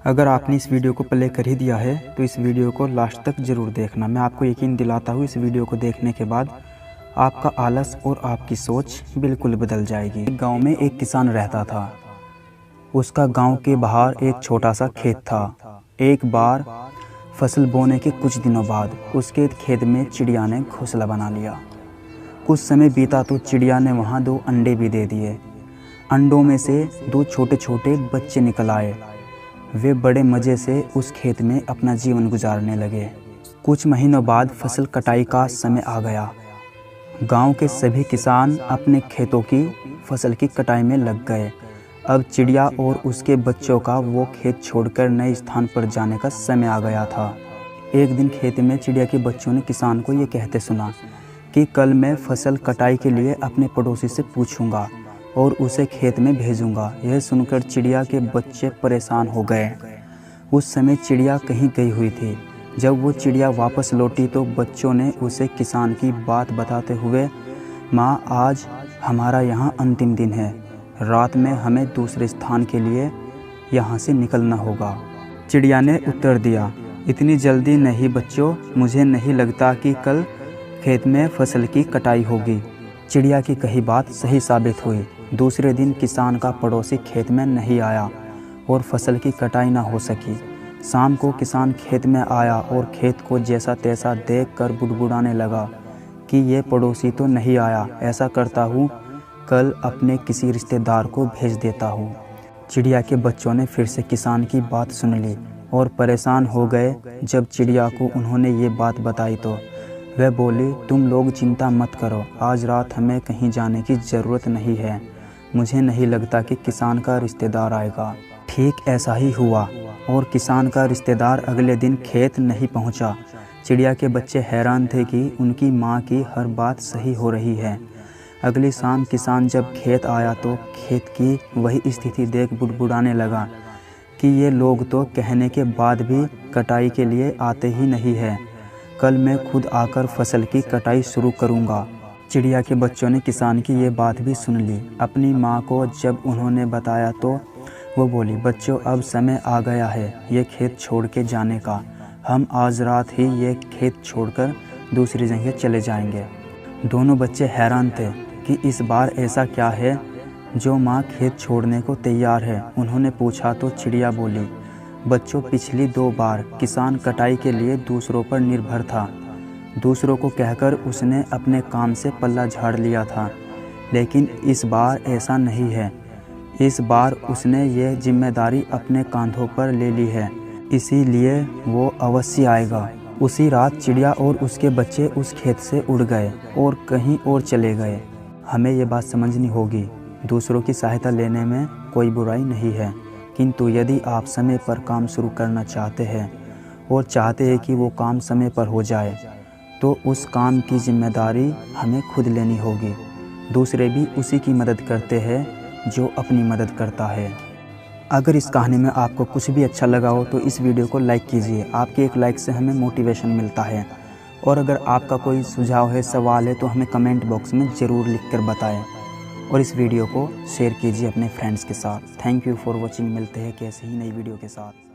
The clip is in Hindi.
अगर आपने इस वीडियो को प्ले कर ही दिया है तो इस वीडियो को लास्ट तक ज़रूर देखना। मैं आपको यकीन दिलाता हूँ इस वीडियो को देखने के बाद आपका आलस और आपकी सोच बिल्कुल बदल जाएगी। गांव में एक किसान रहता था। उसका गांव के बाहर एक छोटा सा खेत था। एक बार फसल बोने के कुछ दिनों बाद उसके खेत में चिड़िया ने घोंसला बना लिया। कुछ समय बीता तो चिड़िया ने वहाँ 2 अंडे भी दे दिए। अंडों में से 2 छोटे छोटे बच्चे निकल आए। वे बड़े मज़े से उस खेत में अपना जीवन गुजारने लगे। कुछ महीनों बाद फसल कटाई का समय आ गया। गांव के सभी किसान अपने खेतों की फसल की कटाई में लग गए। अब चिड़िया और उसके बच्चों का वो खेत छोड़कर नए स्थान पर जाने का समय आ गया था। एक दिन खेत में चिड़िया के बच्चों ने किसान को ये कहते सुना कि कल मैं फसल कटाई के लिए अपने पड़ोसी से पूछूंगा और उसे खेत में भेजूंगा। यह सुनकर चिड़िया के बच्चे परेशान हो गए। उस समय चिड़िया कहीं गई हुई थी। जब वो चिड़िया वापस लौटी तो बच्चों ने उसे किसान की बात बताते हुए, माँ आज हमारा यहाँ अंतिम दिन है, रात में हमें दूसरे स्थान के लिए यहाँ से निकलना होगा। चिड़िया ने उत्तर दिया, इतनी जल्दी नहीं बच्चों, मुझे नहीं लगता कि कल खेत में फसल की कटाई होगी। चिड़िया की कही बात सही साबित हुई। दूसरे दिन किसान का पड़ोसी खेत में नहीं आया और फसल की कटाई ना हो सकी। शाम को किसान खेत में आया और खेत को जैसा तैसा देखकर बुड़बुड़ाने लगा कि ये पड़ोसी तो नहीं आया, ऐसा करता हूँ कल अपने किसी रिश्तेदार को भेज देता हूँ। चिड़िया के बच्चों ने फिर से किसान की बात सुन ली और परेशान हो गए। जब चिड़िया को उन्होंने ये बात बताई तो वह बोली, तुम लोग चिंता मत करो, आज रात हमें कहीं जाने की ज़रूरत नहीं है। मुझे नहीं लगता कि किसान का रिश्तेदार आएगा। ठीक ऐसा ही हुआ और किसान का रिश्तेदार अगले दिन खेत नहीं पहुंचा। चिड़िया के बच्चे हैरान थे कि उनकी माँ की हर बात सही हो रही है। अगली शाम किसान जब खेत आया तो खेत की वही स्थिति देख बुड़बुड़ाने लगा कि ये लोग तो कहने के बाद भी कटाई के लिए आते ही नहीं हैं। कल मैं खुद आकर फसल की कटाई शुरू करूँगा। चिड़िया के बच्चों ने किसान की ये बात भी सुन ली। अपनी माँ को जब उन्होंने बताया तो वो बोली, बच्चों अब समय आ गया है ये खेत छोड़ के जाने का। हम आज रात ही ये खेत छोड़कर दूसरी जगह चले जाएंगे। दोनों बच्चे हैरान थे कि इस बार ऐसा क्या है जो माँ खेत छोड़ने को तैयार है। उन्होंने पूछा तो चिड़िया बोली, बच्चों पिछली 2 बार किसान कटाई के लिए दूसरों पर निर्भर था। दूसरों को कहकर उसने अपने काम से पल्ला झाड़ लिया था, लेकिन इस बार ऐसा नहीं है। इस बार उसने ये जिम्मेदारी अपने कंधों पर ले ली है, इसीलिए वो अवश्य आएगा। उसी रात चिड़िया और उसके बच्चे उस खेत से उड़ गए और कहीं और चले गए। हमें ये बात समझनी होगी, दूसरों की सहायता लेने में कोई बुराई नहीं है, किंतु यदि आप समय पर काम शुरू करना चाहते हैं और चाहते हैं कि वो काम समय पर हो जाए तो उस काम की जिम्मेदारी हमें खुद लेनी होगी। दूसरे भी उसी की मदद करते हैं जो अपनी मदद करता है। अगर इस कहानी में आपको कुछ भी अच्छा लगा हो तो इस वीडियो को लाइक कीजिए। आपके एक लाइक से हमें मोटिवेशन मिलता है। और अगर आपका कोई सुझाव है, सवाल है तो हमें कमेंट बॉक्स में ज़रूर लिखकर बताएं। और इस वीडियो को शेयर कीजिए अपने फ्रेंड्स के साथ। Thank you for watching. मिलते हैं कैसे ही नई वीडियो के साथ।